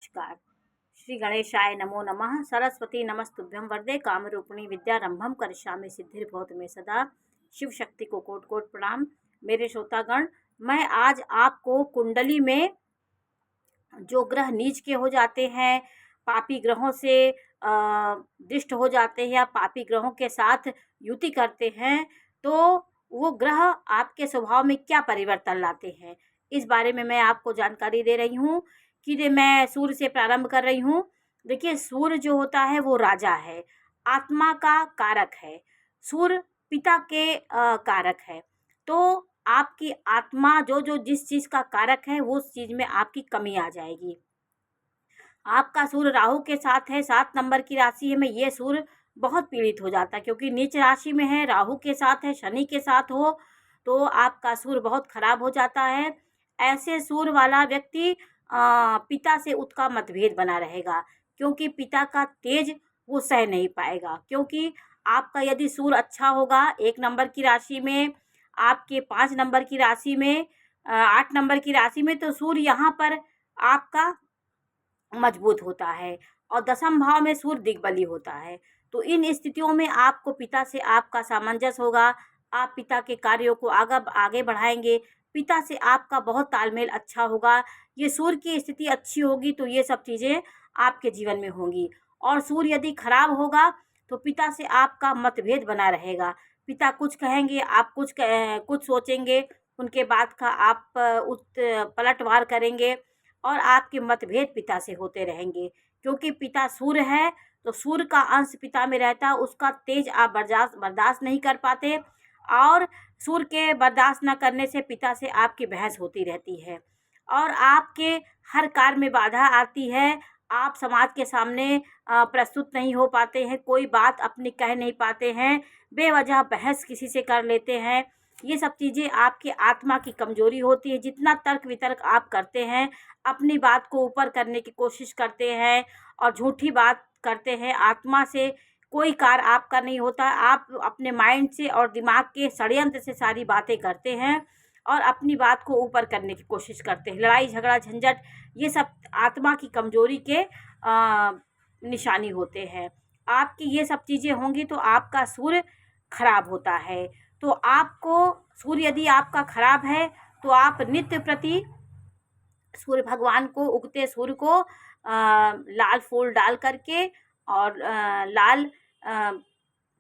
नमस्कार। श्री गणेशाय नमो नमः। सरस्वती नमस्तुभ्यं वरदे कामरूपिणी विद्यारंभम करिष्यामि सिद्धिर्भवतु मे सदा। शिव शक्ति को कोटि कोटि प्रणाम। मेरे श्रोतागण, मैं आज आपको कुंडली में जो ग्रह नीच के हो जाते हैं, पापी ग्रहों से दृष्ट हो जाते हैं या पापी ग्रहों के साथ युति करते हैं, तो वो ग्रह आपके स्वभाव में क्या परिवर्तन लाते हैं, इस बारे में मैं आपको जानकारी दे रही हूँ। कि मैं सूर्य से प्रारंभ कर रही हूँ। देखिए, सूर्य जो होता है वो राजा है, आत्मा का कारक है। सूर्य पिता के कारक है। तो आपकी आत्मा जो जो जिस चीज़ का कारक है, वो उस चीज़ में आपकी कमी आ जाएगी। आपका सूर्य राहु के साथ है, 7 नंबर की राशि है में ये सूर्य बहुत पीड़ित हो जाता है, क्योंकि नीच राशि में है, राहु के साथ है, शनि के साथ हो तो आपका सूर्य बहुत खराब हो जाता है। ऐसे सूर्य वाला व्यक्ति पिता से उसका मतभेद बना रहेगा, क्योंकि पिता का तेज वो सह नहीं पाएगा। क्योंकि आपका यदि सूर्य अच्छा होगा 1 नंबर की राशि में, आपके 5 नंबर की राशि में, 8 नंबर की राशि में, तो सूर्य यहाँ पर आपका मजबूत होता है और 10म भाव में सूर्य दिग्बली होता है। तो इन स्थितियों में आपको पिता से आपका सामंजस्य होगा, आप पिता के कार्यों को आगे बढ़ाएंगे, पिता से आपका बहुत तालमेल अच्छा होगा। ये सूर्य की स्थिति अच्छी होगी तो ये सब चीज़ें आपके जीवन में होंगी। और सूर्य यदि खराब होगा तो पिता से आपका मतभेद बना रहेगा। पिता कुछ कहेंगे, आप कुछ सोचेंगे, उनके बात का आप पलटवार करेंगे और आपके मतभेद पिता से होते रहेंगे। क्योंकि पिता सूर्य है, तो सूर्य का अंश पिता में रहता है, उसका तेज आप बर्दाश्त नहीं कर पाते और सूर्य के बर्दाश्त न करने से पिता से आपकी बहस होती रहती है और आपके हर कार्य में बाधा आती है। आप समाज के सामने प्रस्तुत नहीं हो पाते हैं, कोई बात अपनी कह नहीं पाते हैं, बेवजह बहस किसी से कर लेते हैं। ये सब चीज़ें आपके आत्मा की कमजोरी होती है। जितना तर्क वितर्क आप करते हैं, अपनी बात को ऊपर करने की कोशिश करते हैं और झूठी बात करते हैं, आत्मा से कोई कार्य आपका नहीं होता। आप अपने माइंड से और दिमाग के षड्यंत्र से सारी बातें करते हैं और अपनी बात को ऊपर करने की कोशिश करते हैं। लड़ाई झगड़ा झंझट ये सब आत्मा की कमजोरी के निशानी होते हैं। आपकी ये सब चीज़ें होंगी तो आपका सूर्य खराब होता है। तो आपको सूर्य यदि आपका खराब है तो आप नित्य प्रति सूर्य भगवान को, उगते सूर्य को लाल फूल डाल करके और लाल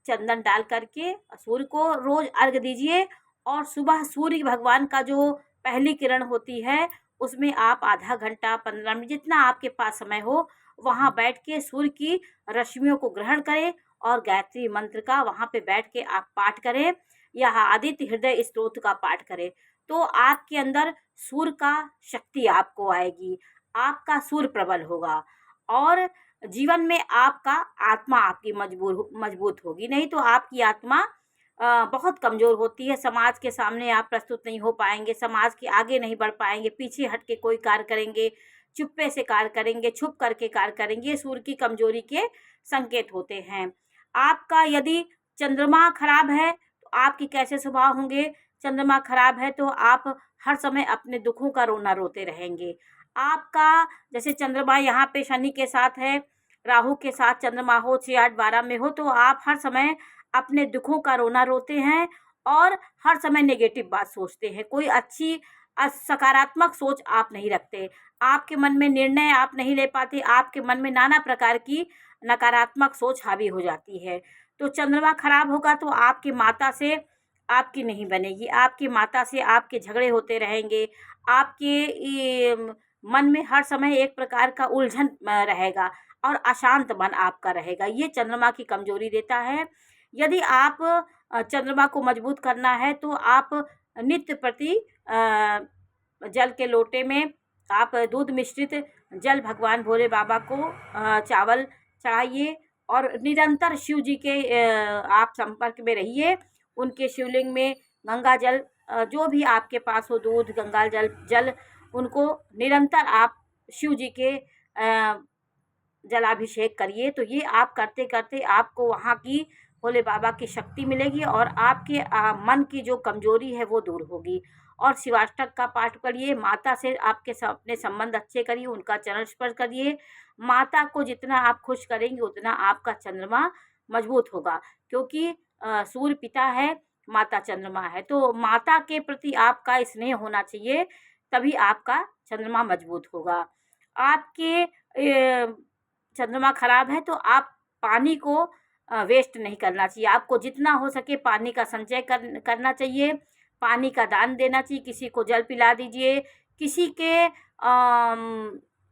चंदन डाल करके सूर्य को रोज अर्घ दीजिए। और सुबह सूर्य भगवान का जो पहली किरण होती है उसमें आप आधा घंटा 15 मिनट जितना आपके पास समय हो वहाँ बैठ के सूर्य की रश्मियों को ग्रहण करें और गायत्री मंत्र का वहाँ पे बैठ के आप पाठ करें या आदित्य हृदय स्तोत्र का पाठ करें, तो आपके अंदर सूर्य का शक्ति आपको आएगी, आपका सूर्य प्रबल होगा और जीवन में आपका आत्मा आपकी मजबूत होगी। नहीं तो आपकी आत्मा बहुत कमज़ोर होती है। समाज के सामने आप प्रस्तुत नहीं हो पाएंगे, समाज के आगे नहीं बढ़ पाएंगे, पीछे हट के कोई कार्य करेंगे, चुप्पे से कार्य करेंगे, छुप करके कार्य करेंगे। ये सूर्य की कमजोरी के संकेत होते हैं। आपका यदि चंद्रमा खराब है तो आपके कैसे स्वभाव होंगे? चंद्रमा खराब है तो आप हर समय अपने दुखों का रोना रोते रहेंगे। आपका जैसे चंद्रमा यहाँ पे शनि के साथ है, राहु के साथ चंद्रमा हो, 6, 8, 12 में हो, तो आप हर समय अपने दुखों का रोना रोते हैं और हर समय नेगेटिव बात सोचते हैं। कोई अच्छी सकारात्मक सोच आप नहीं रखते, आपके मन में निर्णय आप नहीं ले पाते, आपके मन में नाना प्रकार की नकारात्मक सोच हावी हो जाती है। तो चंद्रमा खराब होगा तो आपकी माता से आपकी नहीं बनेगी, आपकी माता से आपके झगड़े होते रहेंगे, आपके मन में हर समय एक प्रकार का उलझन रहेगा और अशांत मन आपका रहेगा। ये चंद्रमा की कमजोरी देता है। यदि आप चंद्रमा को मजबूत करना है तो आप नित्य प्रति जल के लोटे में आप दूध मिश्रित जल भगवान भोले बाबा को चावल चढ़ाइए और निरंतर शिव जी के आप संपर्क में रहिए। उनके शिवलिंग में गंगा जल जो भी आपके पास हो, दूध, गंगा जल उनको निरंतर आप शिव जी के जलाभिषेक करिए। तो ये आप करते करते आपको वहाँ की भोले बाबा की शक्ति मिलेगी और आपके मन की जो कमजोरी है वो दूर होगी और शिवाष्टक का पाठ करिए। माता से आपके अपने संबंध अच्छे करिए, उनका चरण स्पर्श करिए। माता को जितना आप खुश करेंगे उतना आपका चंद्रमा मजबूत होगा, क्योंकि सूर्य पिता है, माता चंद्रमा है। तो माता के प्रति आपका स्नेह होना चाहिए, तभी आपका चंद्रमा मजबूत होगा। आपके चंद्रमा खराब है तो आप पानी को वेस्ट नहीं करना चाहिए। आपको जितना हो सके पानी का संचय करना चाहिए, पानी का दान देना चाहिए। किसी को जल पिला दीजिए, किसी के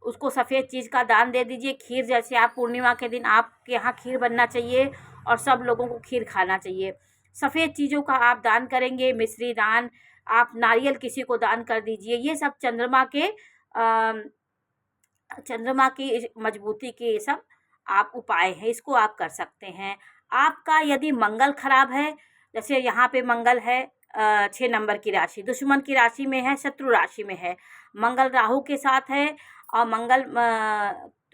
उसको सफ़ेद चीज़ का दान दे दीजिए। खीर, जैसे आप पूर्णिमा के दिन आपके यहाँ खीर बनना चाहिए और सब लोगों को खीर खाना चाहिए। सफ़ेद चीज़ों का आप दान करेंगे, मिश्री दान, आप नारियल किसी को दान कर दीजिए। ये सब चंद्रमा की मजबूती के ये सब आप उपाय हैं, इसको आप कर सकते हैं। आपका यदि मंगल खराब है, जैसे यहाँ पे मंगल है 6 नंबर की राशि, दुश्मन की राशि में है, शत्रु राशि में है। मंगल राहु के साथ है और मंगल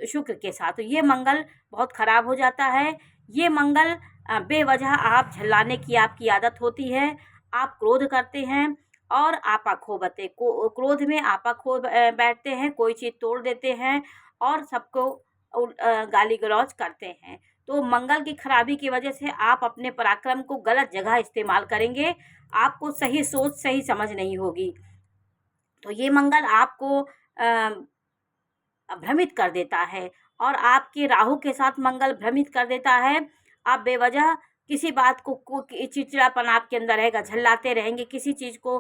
शुक्र के साथ, तो ये मंगल बहुत खराब हो जाता है। ये मंगल बेवजह आप झल्लाने की आपकी आदत होती है, आप क्रोध करते हैं और आपा खो क्रोध में आपा खो बैठते हैं, कोई चीज़ तोड़ देते हैं और सबको गाली गलौज करते हैं। तो मंगल की खराबी की वजह से आप अपने पराक्रम को गलत जगह इस्तेमाल करेंगे, आपको सही सोच सही समझ नहीं होगी। तो ये मंगल आपको भ्रमित कर देता है और आपके राहु के साथ मंगल भ्रमित कर देता है। आप बेवजह किसी बात को चिड़चिड़ापन आपके अंदर रहेगा, झल्लाते रहेंगे, किसी चीज़ को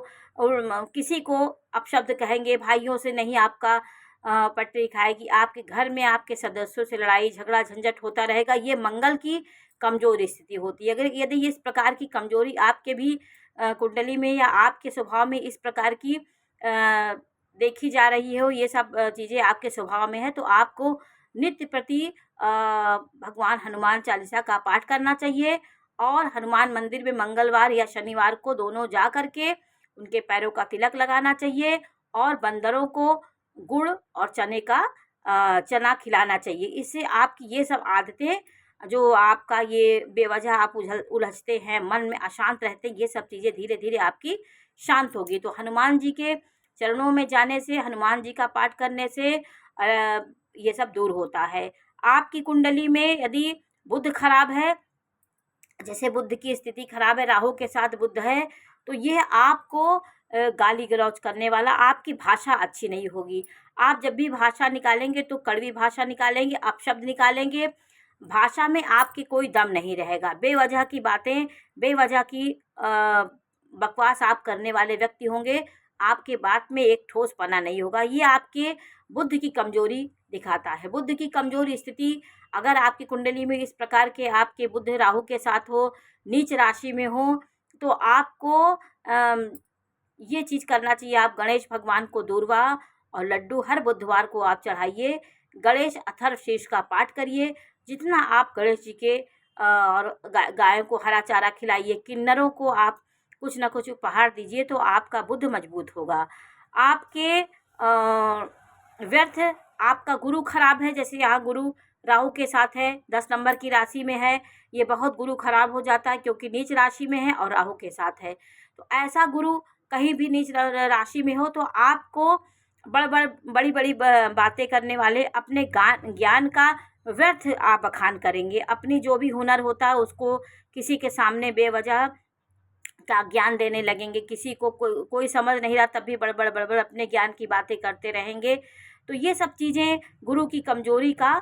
किसी को अपशब्द कहेंगे, भाइयों से नहीं आपका पटरी खाएगी, आपके घर में आपके सदस्यों से लड़ाई झगड़ा झंझट होता रहेगा। ये मंगल की कमजोर स्थिति होती है। अगर यदि इस प्रकार की कमजोरी आपके भी कुंडली में या आपके स्वभाव में इस प्रकार की देखी जा रही हो, ये सब चीज़ें आपके स्वभाव में है, तो आपको नित्य प्रति भगवान हनुमान चालीसा का पाठ करना चाहिए और हनुमान मंदिर में मंगलवार या शनिवार को दोनों जा कर के उनके पैरों का तिलक लगाना चाहिए और बंदरों को गुड़ और चना खिलाना चाहिए। इससे आपकी ये सब आदतें, जो आपका ये बेवजह आप उलझते हैं, मन में अशांत रहते हैं, ये सब चीज़ें धीरे धीरे आपकी शांत होगी। तो हनुमान जी के चरणों में जाने से, हनुमान जी का पाठ करने से ये सब दूर होता है। आपकी कुंडली में यदि बुध खराब है, जैसे बुध की स्थिति खराब है, राहु के साथ बुध है, तो ये आपको गाली गलौज करने वाला, आपकी भाषा अच्छी नहीं होगी। आप जब भी भाषा निकालेंगे तो कड़वी भाषा निकालेंगे, अपशब्द निकालेंगे, भाषा में आपकी कोई दम नहीं रहेगा। बेवजह की बातें, बेवजह की बकवास आप करने वाले व्यक्ति होंगे, आपके बात में एक ठोस पना नहीं होगा। ये आपके बुध की कमजोरी दिखाता है। बुध की कमजोर स्थिति अगर आपकी कुंडली में इस प्रकार के आपके बुध राहु के साथ हो, नीच राशि में हो, तो आपको ये चीज़ करना चाहिए। आप गणेश भगवान को दूर्वा और लड्डू हर बुधवार को आप चढ़ाइए। गणेश अथर्वशीर्ष का पाठ करिए। जितना आप गणेश जी के और गायों को हरा चारा खिलाइए, किन्नरों को आप कुछ न कुछ उपहार दीजिए, तो आपका बुध मजबूत होगा। आपके व्यर्थ, आपका गुरु खराब है, जैसे यहाँ गुरु राहु के साथ है, 10 नंबर की राशि में है, ये बहुत गुरु खराब हो जाता है क्योंकि नीच राशि में है और राहु के साथ है। तो ऐसा गुरु कहीं भी नीच राशि में हो तो आपको बड़ी बड़ी बातें करने वाले, अपने ज्ञान का व्यर्थ आप बखान करेंगे। अपनी जो भी हुनर होता है उसको किसी के सामने बेवजह का ज्ञान देने लगेंगे। किसी को कोई समझ नहीं रहा तब भी बड़बड़ अपने ज्ञान की बातें करते रहेंगे। तो ये सब चीज़ें गुरु की कमजोरी का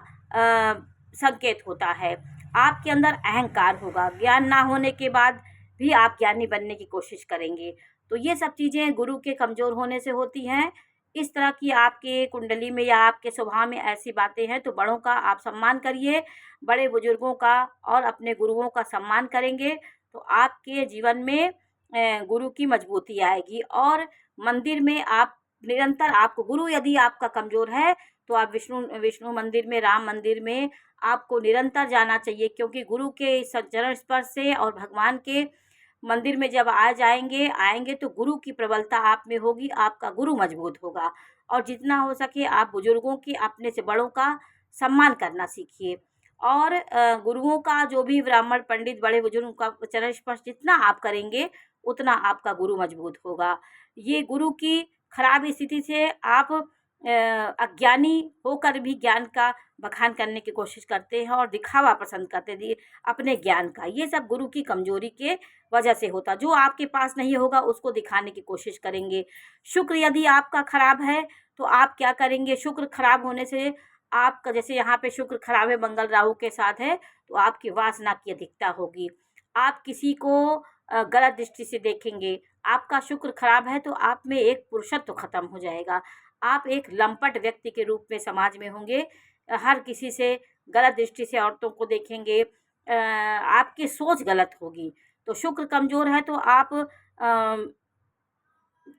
संकेत होता है। आपके अंदर अहंकार होगा, ज्ञान ना होने के बाद भी आप ज्ञानी बनने की कोशिश करेंगे। तो ये सब चीज़ें गुरु के कमज़ोर होने से होती हैं। इस तरह की आपके कुंडली में या आपके स्वभाव में ऐसी बातें हैं तो बड़ों का आप सम्मान करिए, बड़े बुजुर्गों का और अपने गुरुओं का सम्मान करेंगे तो आपके जीवन में गुरु की मजबूती आएगी। और मंदिर में आप निरंतर, आपको गुरु यदि आपका कमज़ोर है तो आप विष्णु मंदिर में, राम मंदिर में आपको निरंतर जाना चाहिए, क्योंकि गुरु के चरण स्पर्श से और भगवान के मंदिर में जब आएंगे तो गुरु की प्रबलता आप में होगी, आपका गुरु मजबूत होगा। और जितना हो सके आप बुजुर्गों की, अपने से बड़ों का सम्मान करना सीखिए। और गुरुओं का, जो भी ब्राह्मण पंडित बड़े बुजुर्गों का चरण स्पर्श जितना आप करेंगे उतना आपका गुरु मजबूत होगा। ये गुरु की खराब स्थिति से आप अज्ञानी होकर भी ज्ञान का बखान करने की कोशिश करते हैं और दिखावा पसंद करते हैं अपने ज्ञान का। ये सब गुरु की कमजोरी के वजह से होता। जो आपके पास नहीं होगा उसको दिखाने की कोशिश करेंगे। शुक्र यदि आपका खराब है तो आप क्या करेंगे? शुक्र खराब होने से आपका, जैसे यहाँ पे शुक्र खराब है, मंगल राहु के साथ है, तो आपकी वासना की अधिकता होगी। आप किसी को गलत दृष्टि से देखेंगे। आपका शुक्र खराब है तो आप में एक पुरुषत्व खत्म हो जाएगा। आप एक लंपट व्यक्ति के रूप में समाज में होंगे। हर किसी से गलत दृष्टि से औरतों को देखेंगे। आपकी सोच गलत होगी। तो शुक्र कमजोर है तो आप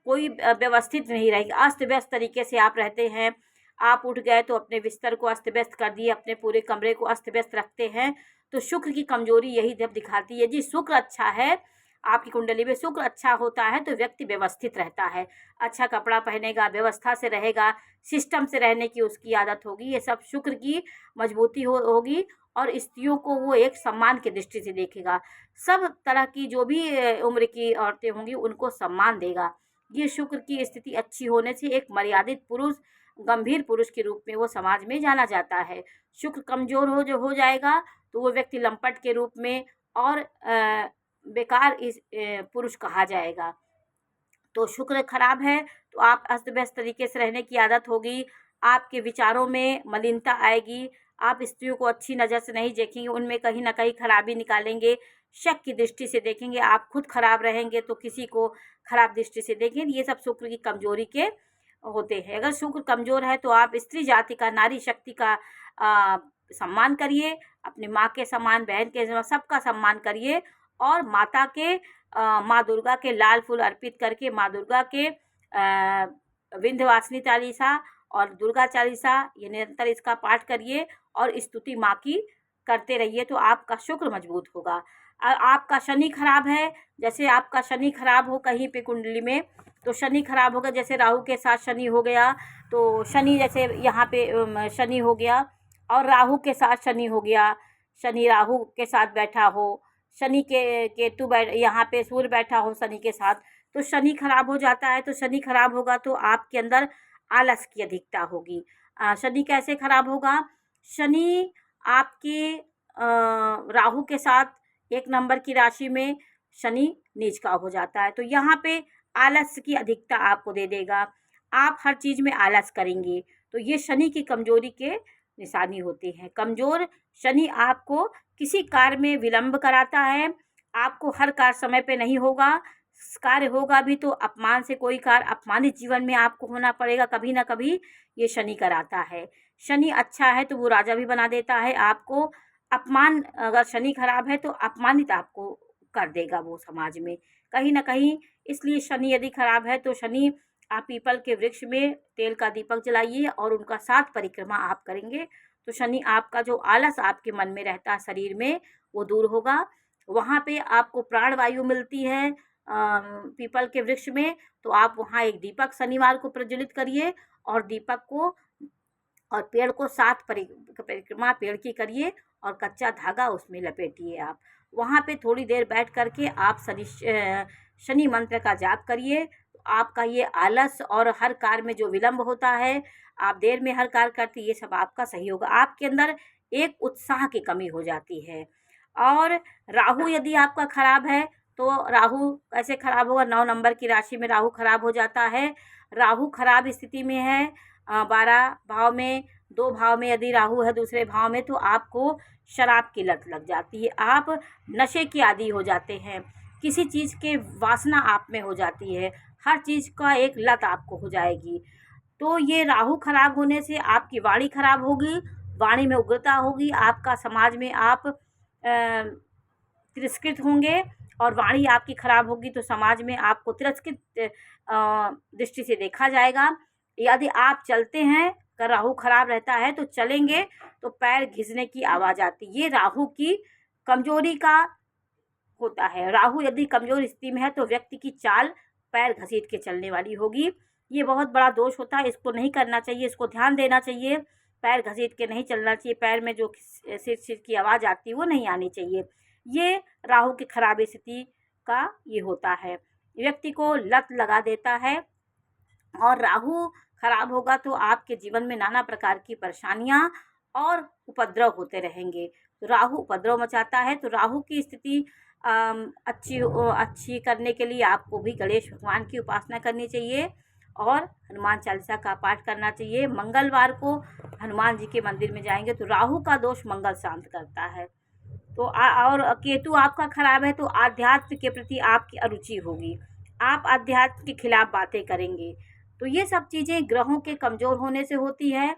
कोई व्यवस्थित नहीं रहेगी। अस्त व्यस्त तरीके से आप रहते हैं। आप उठ गए तो अपने बिस्तर को अस्त व्यस्त कर दिए, अपने पूरे कमरे को अस्त व्यस्त रखते हैं। तो शुक्र की कमजोरी यही जब दिखाती है। जी, शुक्र अच्छा है, आपकी कुंडली में शुक्र अच्छा होता है तो व्यक्ति व्यवस्थित रहता है। अच्छा कपड़ा पहनेगा, व्यवस्था से रहेगा, सिस्टम से रहने की उसकी आदत होगी। ये सब शुक्र की मजबूती होगी और स्त्रियों को वो एक सम्मान की दृष्टि से देखेगा। सब तरह की जो भी उम्र की औरतें होंगी उनको सम्मान देगा। ये शुक्र की स्थिति अच्छी होने से एक मर्यादित पुरुष, गंभीर पुरुष के रूप में वो समाज में जाना जाता है। शुक्र कमजोर हो जाएगा तो वो व्यक्ति लंपट के रूप में और बेकार इस पुरुष कहा जाएगा। तो शुक्र खराब है तो आप अस्त व्यस्त तरीके से रहने की आदत होगी। आपके विचारों में मलिनता आएगी। आप स्त्रियों को अच्छी नज़र से नहीं देखेंगे, उनमें कहीं ना कहीं खराबी निकालेंगे, शक की दृष्टि से देखेंगे। आप खुद खराब रहेंगे तो किसी को खराब दृष्टि से देखेंगे। ये सब शुक्र की कमजोरी के होते हैं। अगर शुक्र कमजोर है तो आप स्त्री जाति का, नारी शक्ति का सम्मान करिए। अपनी माँ के सम्मान, बहन के सम्मान, सबका सम्मान करिए। और माता के माँ दुर्गा के लाल फूल अर्पित करके माँ दुर्गा के विंध्यवासिनी चालीसा और दुर्गा चालीसा, ये निरंतर इसका पाठ करिए और स्तुति माँ की करते रहिए तो आपका शुक्र मजबूत होगा। आपका शनि खराब है, जैसे आपका शनि खराब हो कहीं पे कुंडली में, तो शनि खराब होगा। जैसे राहु के साथ शनि हो गया तो शनि, जैसे यहाँ पे शनि हो गया और राहु के साथ शनि हो गया, शनि राहु के साथ बैठा हो, शनि के केतु यहाँ पे सूर्य बैठा हो शनि के साथ, तो शनि खराब हो जाता है। तो शनि खराब होगा तो आपके अंदर आलस की अधिकता होगी। शनि कैसे खराब होगा? शनि आपके राहु के साथ एक नंबर की राशि में शनि नीच का हो जाता है, तो यहाँ पे आलस की अधिकता आपको दे देगा। आप हर चीज़ में आलस करेंगे, तो ये शनि की कमजोरी के निशानी होती है। कमजोर शनि आपको किसी कार्य में विलंब कराता है। आपको हर कार्य समय पे नहीं होगा। कार्य होगा भी तो अपमान से कोई कार्य अपमानित जीवन में आपको होना पड़ेगा। कभी ना कभी ये शनि कराता है। शनि अच्छा है तो वो राजा भी बना देता है आपको। अपमान, अगर शनि खराब है तो अपमानित आपको कर देगा वो समाज में कहीं ना कहीं। इसलिए शनि यदि खराब है तो शनि, आप पीपल के वृक्ष में तेल का दीपक जलाइए और उनका 7 परिक्रमा आप करेंगे तो शनि, आपका जो आलस आपके मन में रहता है शरीर में, वो दूर होगा। वहाँ पे आपको प्राणवायु मिलती है पीपल के वृक्ष में, तो आप वहाँ एक दीपक शनिवार को प्रज्वलित करिए और दीपक को और पेड़ को 7 परिक्रमा पेड़ की करिए और कच्चा धागा उसमें लपेटिए। आप वहाँ पे थोड़ी देर बैठ करके आप शनि मंत्र का जाप करिए। तो आपका ये आलस और हर कार्य में जो विलंब होता है, आप देर में हर कार्य करते, ये सब आपका सही होगा। आपके अंदर एक उत्साह की कमी हो जाती है। और राहु यदि आपका खराब है तो राहु कैसे खराब होगा? 9 नंबर की राशि में राहु खराब हो जाता है। राहु खराब स्थिति में है 12 भाव में, 2 भाव में यदि राहु है दूसरे भाव में, तो आपको शराब की लत लग जाती है। आप नशे की आदी हो जाते हैं। किसी चीज़ के वासना आप में हो जाती है। हर चीज़ का एक लत आपको हो जाएगी। तो ये राहु खराब होने से आपकी वाणी खराब होगी, वाणी में उग्रता होगी। आपका समाज में आप तिरस्कृत होंगे और वाणी आपकी खराब होगी तो समाज में आपको तिरस्कृत दृष्टि से देखा जाएगा। यदि आप चलते हैं, अगर राहु खराब रहता है तो चलेंगे तो पैर घिसने की आवाज़ आती है। ये राहु की कमजोरी का होता है। राहु यदि कमजोर स्थिति में है तो व्यक्ति की चाल पैर घसीट के चलने वाली होगी। ये बहुत बड़ा दोष होता है, इसको नहीं करना चाहिए, इसको ध्यान देना चाहिए। पैर घसीट के नहीं चलना चाहिए, पैर में जो सिर सिर की आवाज़ आती है वो नहीं आनी चाहिए। ये राहु की खराब स्थिति आपका ये होता है, व्यक्ति को लत लगा देता है। और राहु खराब होगा तो आपके जीवन में नाना प्रकार की परेशानियां और उपद्रव होते रहेंगे। तो राहु उपद्रव मचाता है, तो राहु की स्थिति अच्छी करने के लिए आपको भी गणेश भगवान की उपासना करनी चाहिए और हनुमान चालीसा का पाठ करना चाहिए। मंगलवार को हनुमान जी के मंदिर में जाएंगे तो राहु का दोष मंगल शांत करता है। तो और केतु आपका खराब है तो आध्यात्म के प्रति आपकी अरुचि होगी, आप आध्यात्म के खिलाफ बातें करेंगे। तो ये सब चीज़ें ग्रहों के कमज़ोर होने से होती है।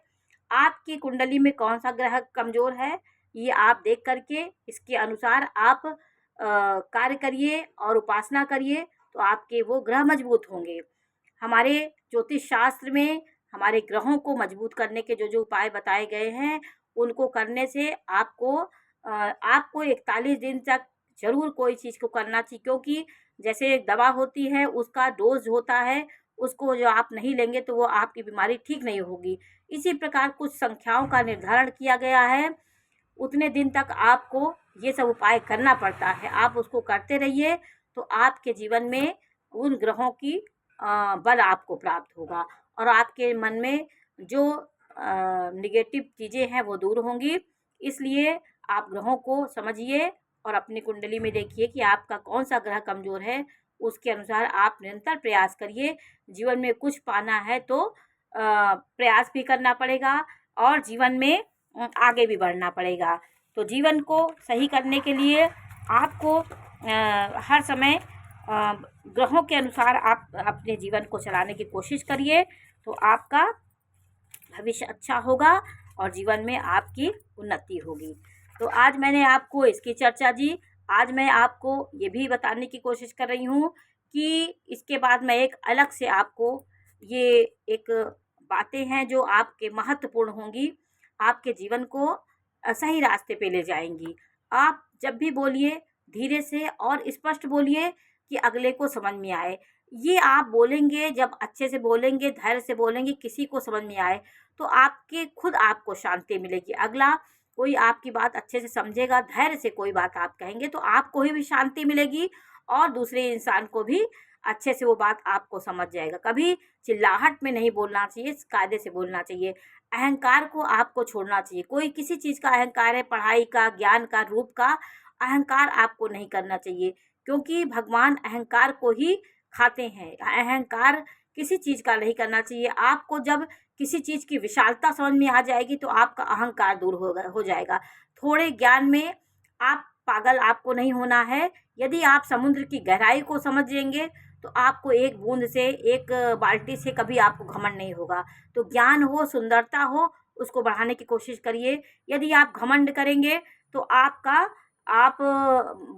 आपकी कुंडली में कौन सा ग्रह कमज़ोर है ये आप देख करके इसके अनुसार आप कार्य करिए और उपासना करिए, तो आपके वो ग्रह मजबूत होंगे। हमारे ज्योतिष शास्त्र में हमारे ग्रहों को मजबूत करने के जो जो उपाय बताए गए हैं उनको करने से आपको 41 दिन तक ज़रूर कोई चीज़ को करना चाहिए, क्योंकि जैसे एक दवा होती है उसका डोज होता है, उसको जो आप नहीं लेंगे तो वो आपकी बीमारी ठीक नहीं होगी। इसी प्रकार कुछ संख्याओं का निर्धारण किया गया है, उतने दिन तक आपको ये सब उपाय करना पड़ता है। आप उसको करते रहिए तो आपके जीवन में उन ग्रहों की बल आपको प्राप्त होगा और आपके मन में जो निगेटिव चीज़ें हैं वो दूर होंगी। इसलिए आप ग्रहों को समझिए और अपनी कुंडली में देखिए कि आपका कौन सा ग्रह कमज़ोर है, उसके अनुसार आप निरंतर प्रयास करिए। जीवन में कुछ पाना है तो प्रयास भी करना पड़ेगा और जीवन में आगे भी बढ़ना पड़ेगा। तो जीवन को सही करने के लिए आपको हर समय ग्रहों के अनुसार आप अपने जीवन को चलाने की कोशिश करिए, तो आपका भविष्य अच्छा होगा और जीवन में आपकी उन्नति होगी। तो आज मैंने आपको इसकी चर्चा दी। आज मैं आपको ये भी बताने की कोशिश कर रही हूँ कि इसके बाद मैं एक अलग से आपको ये एक बातें हैं जो आपके महत्वपूर्ण होंगी, आपके जीवन को सही रास्ते पे ले जाएंगी। आप जब भी बोलिए धीरे से और स्पष्ट बोलिए कि अगले को समझ में आए। ये आप बोलेंगे, जब अच्छे से बोलेंगे, धैर्य से बोलेंगे, किसी को समझ में आए तो आपके खुद आपको शांति मिलेगी। अगला कोई आपकी बात अच्छे से समझेगा, धैर्य से कोई बात आप कहेंगे तो आपको ही भी शांति मिलेगी और दूसरे इंसान को भी अच्छे से वो बात आपको समझ जाएगा। कभी चिल्लाहट में नहीं बोलना चाहिए, कायदे से बोलना चाहिए। अहंकार को आपको छोड़ना चाहिए। कोई किसी चीज़ का अहंकार है, पढ़ाई का, ज्ञान का, रूप का अहंकार आपको नहीं करना चाहिए, क्योंकि भगवान अहंकार को ही खाते हैं। अहंकार किसी चीज़ का नहीं करना चाहिए। आपको जब किसी चीज़ की विशालता समझ में आ जाएगी तो आपका अहंकार दूर हो जाएगा। थोड़े ज्ञान में आप पागल आपको नहीं होना है। यदि आप समुद्र की गहराई को समझेंगे तो आपको एक बूंद से, एक बाल्टी से कभी आपको घमंड नहीं होगा। तो ज्ञान हो, सुंदरता हो, उसको बढ़ाने की कोशिश करिए। यदि आप घमंड करेंगे तो आप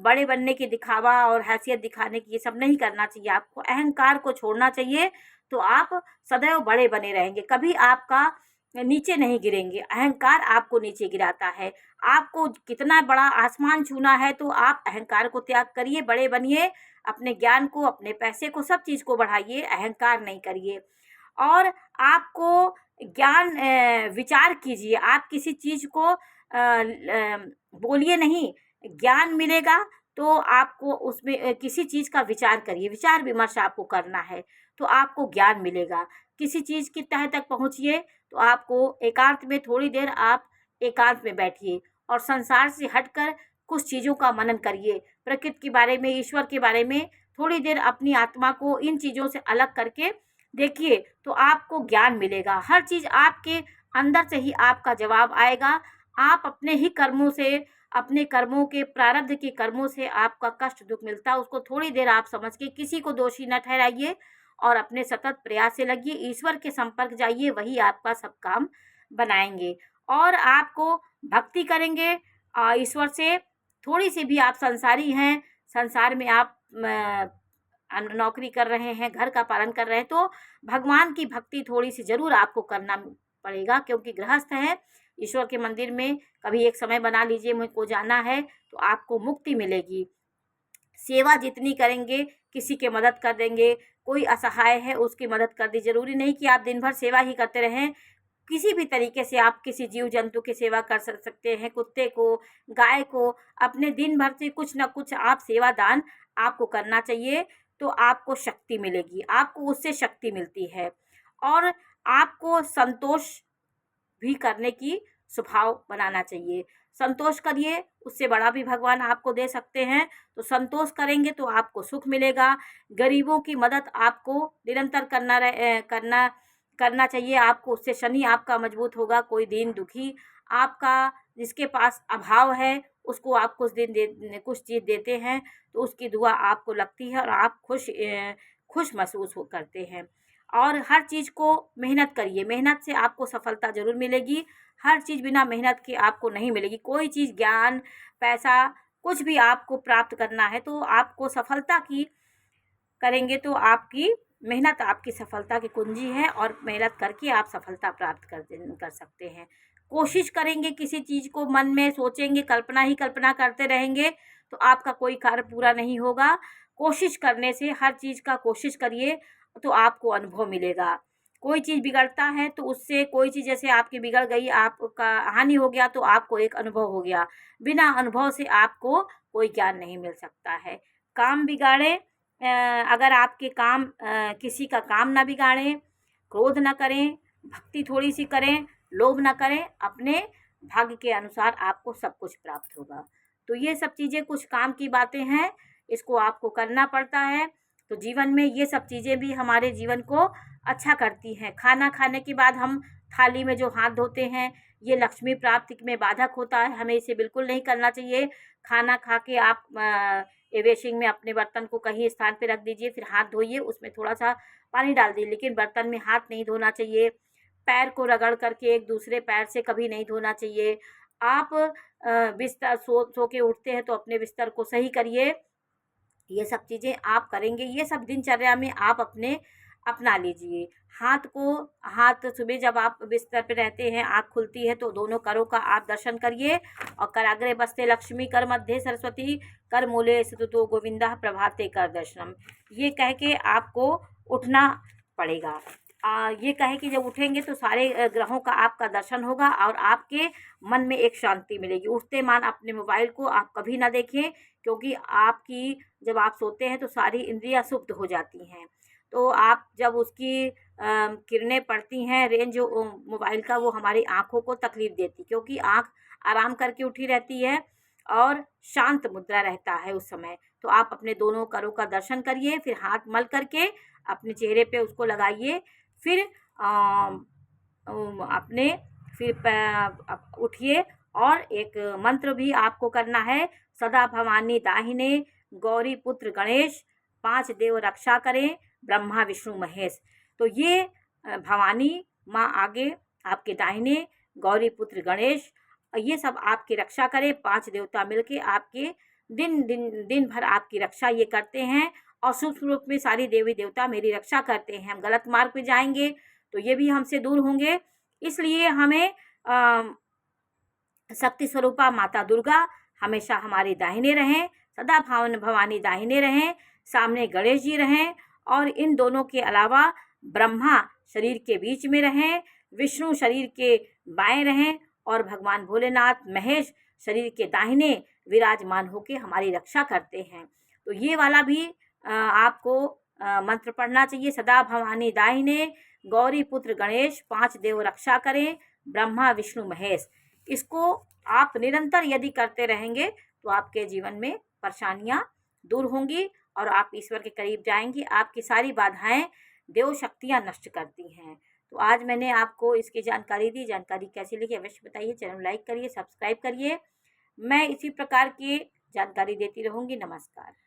बड़े बनने की दिखावा और हैसियत दिखाने की ये सब नहीं करना चाहिए। आपको अहंकार को छोड़ना चाहिए, तो आप सदैव बड़े बने रहेंगे, कभी आपका नीचे नहीं गिरेंगे। अहंकार आपको नीचे गिराता है। आपको कितना बड़ा आसमान छूना है तो आप अहंकार को त्याग करिए, बड़े बनिए, अपने ज्ञान को, अपने पैसे को, सब चीज़ को बढ़ाइए, अहंकार नहीं करिए। और आपको ज्ञान विचार कीजिए, आप किसी चीज़ को बोलिए नहीं। ज्ञान मिलेगा तो आपको उसमें किसी चीज़ का विचार करिए, विचार विमर्श आपको करना है तो आपको ज्ञान मिलेगा। किसी चीज़ की तह तक पहुँचिए तो आपको एकांत में, थोड़ी देर आप एकांत में बैठिए और संसार से हटकर कुछ चीज़ों का मनन करिए। प्रकृति के बारे में, ईश्वर के बारे में थोड़ी देर अपनी आत्मा को इन चीज़ों से अलग करके देखिए तो आपको ज्ञान मिलेगा। हर चीज़ आपके अंदर से ही आपका जवाब आएगा। आप अपने ही कर्मों से, अपने कर्मों के, प्रारब्ध के कर्मों से आपका कष्ट दुख मिलता है, उसको थोड़ी देर आप समझ के किसी को दोषी न ठहराइए और अपने सतत प्रयास से लगिए। ईश्वर के संपर्क जाइए, वही आपका सब काम बनाएंगे और आपको भक्ति करेंगे ईश्वर से। थोड़ी सी भी आप संसारी हैं, संसार में आप नौकरी कर रहे हैं, घर का पालन कर रहे हैं, तो भगवान की भक्ति थोड़ी सी ज़रूर आपको करना पड़ेगा, क्योंकि गृहस्थ है। ईश्वर के मंदिर में कभी एक समय बना लीजिए, मुझको जाना है, तो आपको मुक्ति मिलेगी। सेवा जितनी करेंगे, किसी के मदद कर देंगे, कोई असहाय है उसकी मदद कर दी। ज़रूरी नहीं कि आप दिन भर सेवा ही करते रहें। किसी भी तरीके से आप किसी जीव जंतु की सेवा कर सकते हैं, कुत्ते को, गाय को, अपने दिन भर से कुछ ना कुछ आप सेवा दान आपको करना चाहिए, तो आपको शक्ति मिलेगी, आपको उससे शक्ति मिलती है। और आपको संतोष भी करने की स्वभाव बनाना चाहिए। संतोष करिए, उससे बड़ा भी भगवान आपको दे सकते हैं, तो संतोष करेंगे तो आपको सुख मिलेगा। गरीबों की मदद आपको निरंतर करना चाहिए आपको, उससे शनि आपका मजबूत होगा। कोई दीन दुखी आपका जिसके पास अभाव है, उसको आप कुछ चीज़ देते हैं, तो उसकी दुआ आपको लगती है और आप खुश महसूस करते हैं। और हर चीज़ को मेहनत करिए, मेहनत से आपको सफलता ज़रूर मिलेगी। हर चीज़ बिना मेहनत के आपको नहीं मिलेगी। कोई चीज़, ज्ञान, पैसा, कुछ भी आपको प्राप्त करना है तो आपको सफलता की करेंगे तो आपकी मेहनत आपकी सफलता की कुंजी है, और मेहनत करके आप सफलता प्राप्त कर सकते हैं। कोशिश करेंगे, किसी चीज़ को मन में सोचेंगे, कल्पना ही कल्पना करते रहेंगे, तो आपका कोई कार्य पूरा नहीं होगा। कोशिश करने से, हर चीज़ का कोशिश करिए तो आपको अनुभव मिलेगा। कोई चीज़ बिगड़ता है तो उससे, कोई चीज़ जैसे आपकी बिगड़ गई, आपका हानि हो गया, तो आपको एक अनुभव हो गया। बिना अनुभव से आपको कोई ज्ञान नहीं मिल सकता है। काम बिगाड़े, अगर आपके काम, किसी का काम ना बिगाड़ें, क्रोध ना करें, भक्ति थोड़ी सी करें, लोभ ना करें, अपने भाग्य के अनुसार आपको सब कुछ प्राप्त होगा। तो ये सब चीज़ें कुछ काम की बातें हैं, इसको आपको करना पड़ता है। तो जीवन में ये सब चीज़ें भी हमारे जीवन को अच्छा करती हैं। खाना खाने के बाद हम थाली में जो हाथ धोते हैं, ये लक्ष्मी प्राप्ति में बाधक होता है, हमें इसे बिल्कुल नहीं करना चाहिए। खाना खा के आप बेसिन में अपने बर्तन को कहीं स्थान पे रख दीजिए, फिर हाथ धोइए, उसमें थोड़ा सा पानी डाल दीजिए, लेकिन बर्तन में हाथ नहीं धोना चाहिए। पैर को रगड़ करके एक दूसरे पैर से कभी नहीं धोना चाहिए। आप बिस्तर सो के उठते हैं तो अपने बिस्तर को सही करिए। ये सब चीज़ें आप करेंगे, ये सब दिनचर्या में आप अपना लीजिए। हाथ सुबह जब आप बिस्तर पे रहते हैं, आँख खुलती है तो दोनों करों का आप दर्शन करिए। और कराग्रे बस्ते लक्ष्मी, कर मध्य सरस्वती, कर मूले स्थितो गोविंदा, प्रभाते कर दर्शनम। ये कह के आपको उठना पड़ेगा। ये कहे कि जब उठेंगे तो सारे ग्रहों का आपका दर्शन होगा और आपके मन में एक शांति मिलेगी। उठते मान अपने मोबाइल को आप कभी ना देखें, क्योंकि आपकी, जब आप सोते हैं तो सारी इंद्रियां सुप्त हो जाती हैं। तो आप जब उसकी किरणें पड़ती हैं, रेंज मोबाइल का, वो हमारी आँखों को तकलीफ देती, क्योंकि आँख आराम करके उठी रहती है और शांत मुद्रा रहता है उस समय। तो आप अपने दोनों करों का दर्शन करिए, फिर हाथ मल करके अपने चेहरे पे उसको लगाइए। फिर अपने उठिए, और एक मंत्र भी आपको करना है। सदा भवानी दाहिने, गौरी पुत्र गणेश, 5 देव रक्षा करें, ब्रह्मा विष्णु महेश। तो ये भवानी माँ आगे आपके दाहिने, गौरी पुत्र गणेश, ये सब आपकी रक्षा करें। 5 देवता मिलके आपके दिन भर आपकी रक्षा ये करते हैं, और सूक्ष्म रूप में सारी देवी देवता मेरी रक्षा करते हैं। हम गलत मार्ग पे जाएंगे तो ये भी हमसे दूर होंगे। इसलिए हमें शक्ति स्वरूपा माता दुर्गा हमेशा हमारे दाहिने रहें, सदा भवानी दाहिने रहें, सामने गणेश जी रहें, और इन दोनों के अलावा ब्रह्मा शरीर के बीच में रहें, विष्णु शरीर के बाएं रहें, और भगवान भोलेनाथ महेश शरीर के दाहिने विराजमान होकर हमारी रक्षा करते हैं। तो ये वाला भी आपको मंत्र पढ़ना चाहिए। सदा भवानी दाहिने, गौरी पुत्र गणेश, 5 देव रक्षा करें, ब्रह्मा विष्णु महेश। इसको आप निरंतर यदि करते रहेंगे तो आपके जीवन में परेशानियां दूर होंगी और आप ईश्वर के करीब जाएंगे। आपकी सारी बाधाएं देव शक्तियां नष्ट करती हैं। तो आज मैंने आपको इसकी जानकारी दी। जानकारी कैसी लगी अवश्य बताइए। चैनल लाइक करिए, सब्सक्राइब करिए। मैं इसी प्रकार की जानकारी देती रहूँगी। नमस्कार।